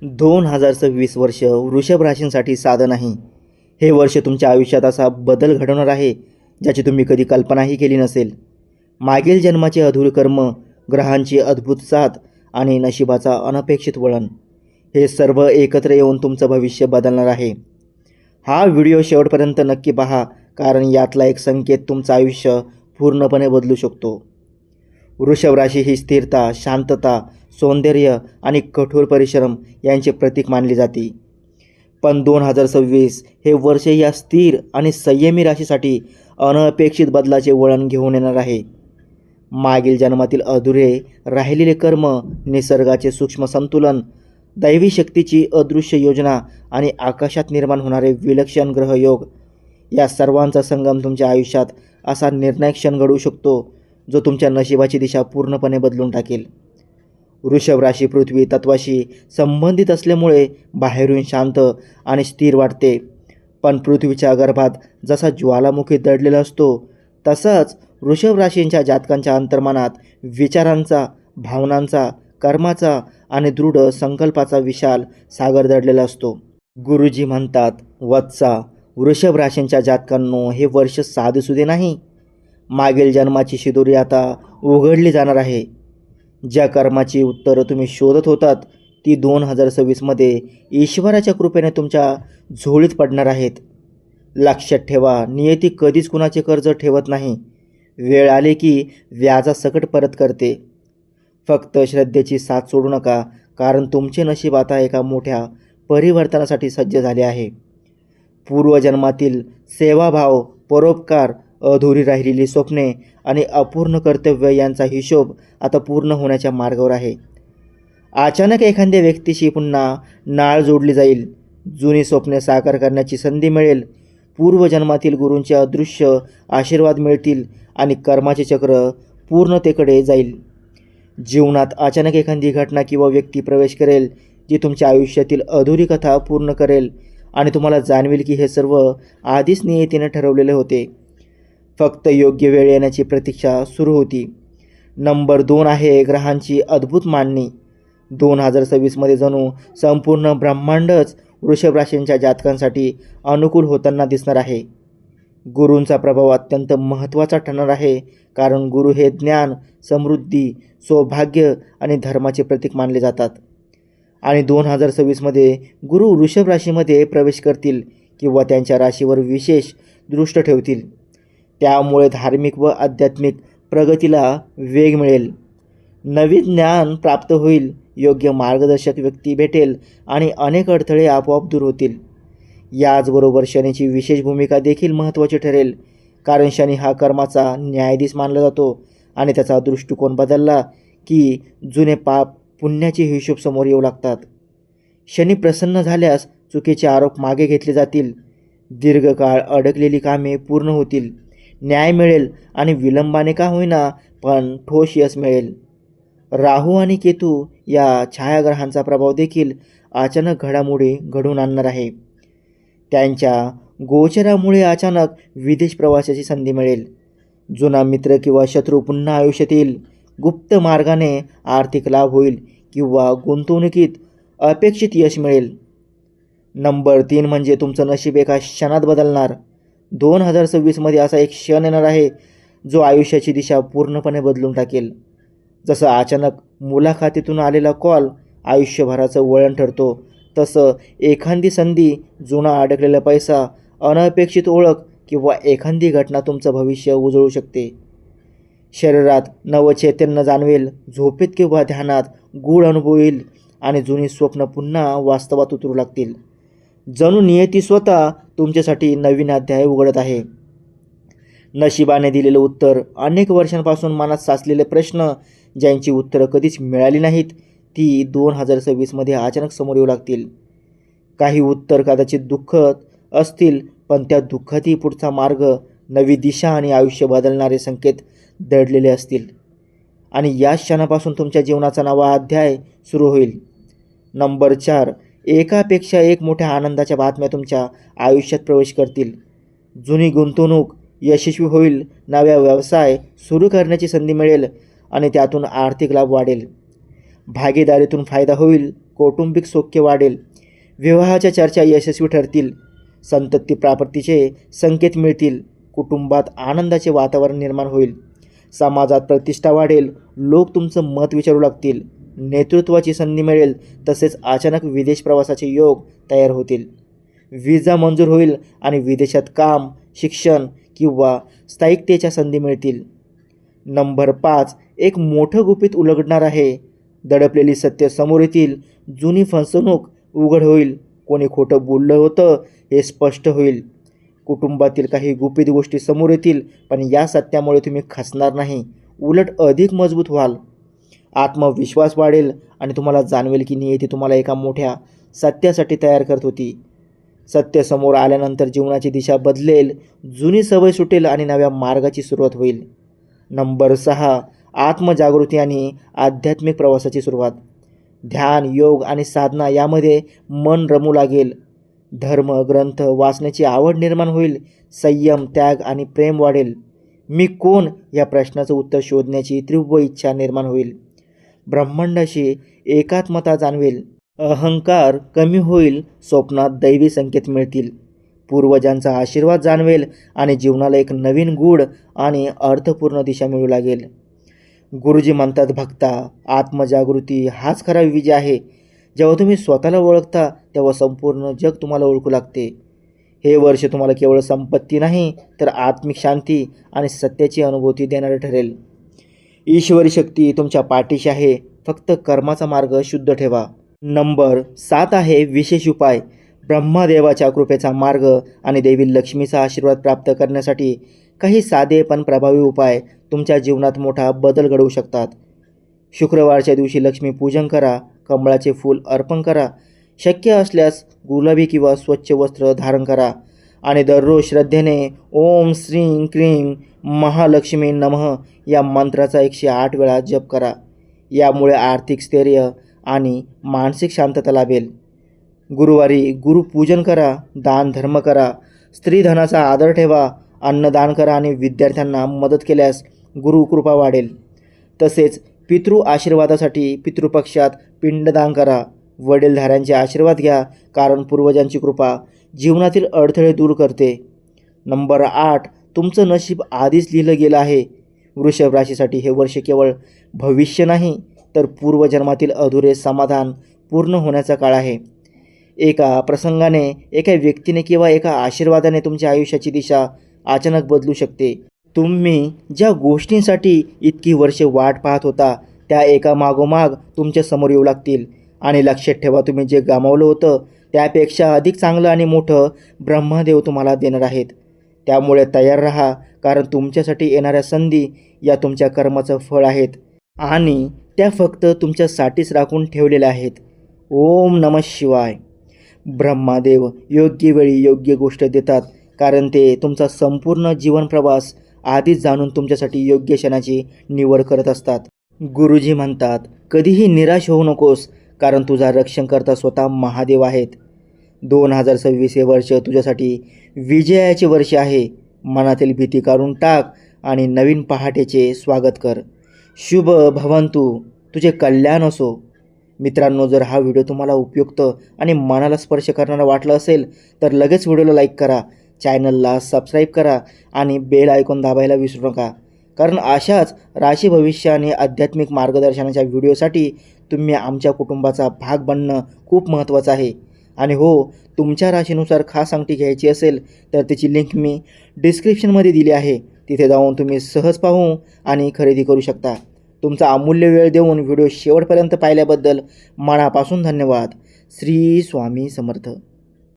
2026 वर्ष वृषभ राशींसाठी साधं नाही. हे वर्ष तुमच्या आयुष्यात असा बदल घडवणार आहे ज्याची तुम्ही कधी कल्पनाही केली नसेल. मागील जन्माचे अधूर कर्म, ग्रहांची अद्भुत साथ आणि नशिबाचा अनपेक्षित वळण, हे सर्व एकत्र येऊन तुमचं भविष्य बदलणार आहे. हा व्हिडिओ शेवटपर्यंत नक्की पहा, कारण यातला एक संकेत तुमचं आयुष्य पूर्णपणे बदलू शकतो. वृषभ राशी ही स्थिरता, शांतता, सौंदर्य आणि कठोर परिश्रम यांचे प्रतीक मानली जाते. पण 2026 हे वर्ष या स्थिर आणि संयमी राशीसाठी अनपेक्षित बदलाचे वळण घेऊन येणार आहे. मागील जन्मातील अधुरे राहिलेले कर्म, निसर्गाचे सूक्ष्म संतुलन, दैवी शक्तीची अदृश्य योजना आणि आकाशात निर्माण होणारे विलक्षण ग्रहयोग, या सर्वांचा संगम तुमच्या आयुष्यात असा निर्णायक क्षण घडवू शकतो जो तुमच्या नशिबाची दिशा पूर्णपणे बदलून टाकेल. वृषभ राशी पृथ्वी तत्वाशी संबंधित असल्यामुळे बाहेरून शांत आणि स्थिर वाटते, पण पृथ्वीच्या गर्भात जसा ज्वालामुखी दडलेला असतो तसंच वृषभ राशींच्या जातकांच्या अंतर्मनात विचारांचा, भावनांचा, कर्माचा आणि दृढ संकल्पाचा विशाल सागर दडलेला असतो. गुरुजी म्हणतात, वत्सा, वृषभ राशींच्या जातकांनो, हे वर्ष साधेसुधे नाही. मागील जन्माची शिदोरी आता उघडली जाणार आहे. ज्या कर्माची उत्तरं तुम्ही शोधत होतात ती 2026मध्ये ईश्वराच्या कृपेने तुमच्या झोळीत पडणार आहेत. लक्षात ठेवा, नियती कधीच कुणाचे कर्ज ठेवत नाही. वेळ आली की व्याजासकट परत करते. फक्त श्रद्धेची साथ सोडू नका, कारण तुमचे नशीब आता एका मोठ्या परिवर्तनासाठी सज्ज झाले आहे. पूर्वजन्मातील सेवाभाव, परोपकार, अधुरी राहिलेली स्वप्ने आणि अपूर्ण कर्तव्य यांचा हिशोब आता पूर्ण होण्याच्या मार्गावर आहे. अचानक एखाद्या व्यक्तीशी पुन्हा नाळ जोडली जाईल. जुनी स्वप्ने साकार करण्याची संधी मिळेल. पूर्वजन्मातील गुरूंचे अदृश्य आशीर्वाद मिळतील आणि कर्माचे चक्र पूर्णतेकडे जाईल. जीवनात अचानक एखादी घटना किंवा व्यक्ती प्रवेश करेल जी तुमच्या आयुष्यातील अधुरी कथा पूर्ण करेल आणि तुम्हाला जाणवेल की हे सर्व आधीच नियतीने ठरवलेले होते. फक्त योग्य वेळ येण्याची प्रतीक्षा सुरू होती. नंबर 2 आहे ग्रहांची अद्भुत मांडणी. 2026मध्ये जणू संपूर्ण ब्रह्मांडच वृषभ राशींच्या जातकांसाठी अनुकूल होताना दिसणार आहे. गुरूंचा प्रभाव अत्यंत महत्त्वाचा ठरणार आहे, कारण गुरु हे ज्ञान, समृद्धी, सौभाग्य आणि धर्माचे प्रतीक मानले जातात. आणि 2026मध्ये गुरु वृषभ राशीमध्ये प्रवेश करतील किंवा त्यांच्या राशीवर विशेष दृष्टी ठेवतील. त्यामुळे धार्मिक व आध्यात्मिक प्रगतीला वेग मिळेल. नवीन ज्ञान प्राप्त होईल, योग्य मार्गदर्शक व्यक्ती भेटेल आणि अनेक अडथळे आपोआप दूर होतील. याचबरोबर शनीची विशेष भूमिका देखील महत्त्वाची ठरेल, कारण शनी हा कर्माचा न्यायाधीश मानला जातो आणि त्याचा दृष्टिकोन बदलला की जुने पाप पुण्याचे हिशोब समोर येऊ लागतात. शनी प्रसन्न झाल्यास चुकीचे आरोप मागे घेतले जातील, दीर्घकाळ अडकलेली कामे पूर्ण होतील, न्याय मिळेल आणि विलंबाने का होईना पण ठोस यश मिळेल. राहू आणि केतू या छायाग्रहांचा प्रभाव देखील अचानक घडामोडी घडवून आणणार आहे. त्यांच्या गोचरामुळे अचानक विदेश प्रवासाची संधी मिळेल. जुना मित्र किंवा शत्रू पुन्हा आयुष्यात येईल. गुप्त मार्गाने आर्थिक लाभ होईल किंवा गुंतवणुकीत अपेक्षित यश मिळेल. नंबर 3 म्हणजे तुमचं नशीब एका क्षणात बदलणार. 2026मध्ये असा एक क्षण येणार आहे जो आयुष्याची दिशा पूर्णपणे बदलून टाकेल. जसं अचानक मुलाखतीतून आलेला कॉल आयुष्यभराचं वळण ठरतो, तसं एखादी संधी, जुना अडकलेला पैसा, अनपेक्षित ओळख किंवा एखादी घटना तुमचं भविष्य उजळू शकते. शरीरात नवचैतन्य जाणवेल, झोपेत किंवा ध्यानात गूढ अनुभव येईल आणि जुनी स्वप्न पुन्हा वास्तवात उतरू लागतील. जणू नियती स्वतः तुमच्यासाठी नवीन अध्याय उघडत आहे. नशिबाने दिलेलं उत्तर, अनेक वर्षांपासून मनात साचलेले प्रश्न ज्यांची उत्तरं कधीच मिळाली नाहीत, ती 2026मध्ये अचानक समोर येऊ लागतील. काही उत्तर कदाचित दुःखद असतील, पण त्या दुःखातही पुढचा मार्ग, नवी दिशा आणि आयुष्य बदलणारे संकेत दडलेले असतील. आणि या क्षणापासून तुमच्या जीवनाचा नवा अध्याय सुरू होईल. नंबर 4, एकापेक्षा एक मोठ्या आनंदाच्या बातम्या तुमच्या आयुष्यात प्रवेश करतील. जुनी गुंतवणूक यशस्वी होईल, नव्या व्यवसाय सुरू करण्याची संधी मिळेल आणि त्यातून आर्थिक लाभ वाढेल. भागीदारीतून फायदा होईल, कौटुंबिक सौख्य वाढेल, विवाहाच्या चर्चा यशस्वी ठरतील, संतती प्राप्तीचे संकेत मिळतील, कुटुंबात आनंदाचे वातावरण निर्माण होईल, समाजात प्रतिष्ठा वाढेल, लोक तुमचं मत विचारू लागतील, नेतृत्वाची संधी मिळेल, तसेच अचानक विदेश प्रवासाचे योग तयार होतील, विजा मंजूर होईल आणि विदेशात काम, शिक्षण किंवा स्थायिकतेच्या संधी मिळतील. नंबर 5, एक मोठं गुपित उलगडणार आहे. दडपलेली सत्य समोर येतील, जुनी फसवणूक उघड होईल, कोणी खोटं बोललं होतं हे स्पष्ट होईल. कुटुंबातील काही गुपित गोष्टी समोर येतील, पण या सत्यामुळे तुम्ही खचणार नाही, उलट अधिक मजबूत व्हाल. आत्मविश्वास वाढेल आणि तुम्हाला जाणवेल की नियती तुम्हाला एका मोठ्या सत्यासाठी तयार करत होती. सत्य समोर आल्यानंतर जीवनाची दिशा बदलेल, जुनी सवय सुटेल आणि नव्या मार्गाची सुरुवात होईल. नंबर 6, आत्मजागृती आणि आध्यात्मिक प्रवासाची सुरुवात. ध्यान, योग आणि साधना यामध्ये मन रमू लागेल. धर्म ग्रंथ वाचण्याची आवड निर्माण होईल, संयम, त्याग आणि प्रेम वाढेल. मी कोण या प्रश्नाचं उत्तर शोधण्याची तीव्र इच्छा निर्माण होईल. ब्रह्मांडाशी एकात्मता जाणवेल, अहंकार कमी होईल, स्वप्नात दैवी संकेत मिळतील, पूर्वजांचा आशीर्वाद जाणवेल आणि जीवनाला एक नवीन गूढ आणि अर्थपूर्ण दिशा मिळू लागेल. गुरुजी म्हणतात, भक्ता, आत्मजागृती हाच खरा विजय आहे. जेव्हा तुम्ही स्वतःला ओळखता तेव्हा संपूर्ण जग तुम्हाला ओळखू लागते. हे वर्ष तुम्हाला केवळ संपत्ती नाही तर आत्मिक शांती आणि सत्याची अनुभूती देणारे ठरेल. ईश्वरी शक्ती तुमच्या पाठीशी आहे, फक्त कर्माचा मार्ग शुद्ध ठेवा. नंबर 7 आहे विशेष उपाय. ब्रह्मदेवाच्या कृपेचा मार्ग आणि देवी लक्ष्मीचा आशीर्वाद प्राप्त करण्यासाठी काही साधे पण प्रभावी उपाय तुमच्या जीवनात मोठा बदल घडवू शकतात. शुक्रवारच्या दिवशी लक्ष्मी पूजन करा, कमळाचे फूल अर्पण करा, शक्य असल्यास गुलाबी किंवा स्वच्छ वस्त्र धारण करा आणि दररोज श्रद्धेने ओम श्रीं क्रीं महालक्ष्मी नमः या मंत्राचा 108 वेळा जप करा. यामुळे आर्थिक स्थैर्य आणि मानसिक शांतता लाभेल. गुरुवारी गुरुपूजन करा, दान धर्म करा, स्त्रीधनाचा आदर ठेवा, अन्नदान करा आणि विद्यार्थ्यांना मदत केल्यास गुरुकृपा वाढेल. तसेच पितृ आशीर्वादासाठी पितृपक्षात पिंडदान करा. वडीलधाऱ्यांचे आशीर्वाद घ्या, कारण पूर्वजांची कृपा जीवनातील अडथळे दूर करते. नंबर 8, तुमचं नशीब आधीच लिहिलं गेलं आहे. वृषभ राशीसाठी हे वर्ष केवळ भविष्य नाही तर पूर्वजन्मातील अधुरे समाधान पूर्ण होण्याचा काळ आहे. एका प्रसंगाने, एका व्यक्तीने किंवा एका आशीर्वादाने तुमच्या आयुष्याची दिशा अचानक बदलू शकते. तुम्ही ज्या गोष्टींसाठी इतकी वर्षे वाट पाहत होता त्या एका मागोमाग तुमच्या समोर येऊ लागतील. आणि लक्षात ठेवा, तुम्ही जे गमावलं होतं त्यापेक्षा अधिक चांगलं आणि मोठं ब्रह्मदेव तुम्हाला देणार आहेत. त्यामुळे तयार राहा, कारण तुमच्यासाठी येणाऱ्या संधी या तुमच्या कर्माचं फळ आहेत आणि त्या फक्त तुमच्यासाठीच राखून ठेवलेल्या आहेत. ओम नमः शिवाय. ब्रह्मदेव योग्य वेळी योग्य गोष्ट देतात, कारण ते तुमचा संपूर्ण जीवन प्रवास आधीच जाणून तुमच्यासाठी योग्य क्षणाची निवड करत असतात. गुरुजी म्हणतात, कधीही निराश होऊ नकोस, कारण तुझा रक्षणकर्ता स्वतः महादेव आहेत. 2026 हे वर्ष तुझ्यासाठी विजयाचे वर्ष आहे. मनातील भीती काढून टाक आणि नवीन पहाटेचे स्वागत कर. शुभ भवंतु, तुझे कल्याण असो. मित्रांनो, जर हा व्हिडिओ तुम्हाला उपयुक्त आणि मनाला स्पर्श करणारा वाटला असेल तर लगेच व्हिडिओला लाईक करा, चॅनलला सबस्क्राईब करा आणि बेल आयकॉन दाबायला विसरू नका. कारण अशाच राशी भविष्य आणि आध्यात्मिक मार्गदर्शनाच्या व्हिडिओसाठी तुम्ही आमच्या कुटुंबाचा भाग बनणं खूप महत्त्वाचं आहे. आणि हो, तुमच्या राशीनुसार खास अंगठी घ्यायची असेल तर त्याची लिंक मी डिस्क्रिप्शनमध्ये दिली आहे. तिथे जाऊन तुम्ही सहज पाहू आणि खरेदी करू शकता. तुमचा अमूल्य वेळ देऊन व्हिडिओ शेवटपर्यंत पाहिल्याबद्दल मनापासून धन्यवाद. श्री स्वामी समर्थ.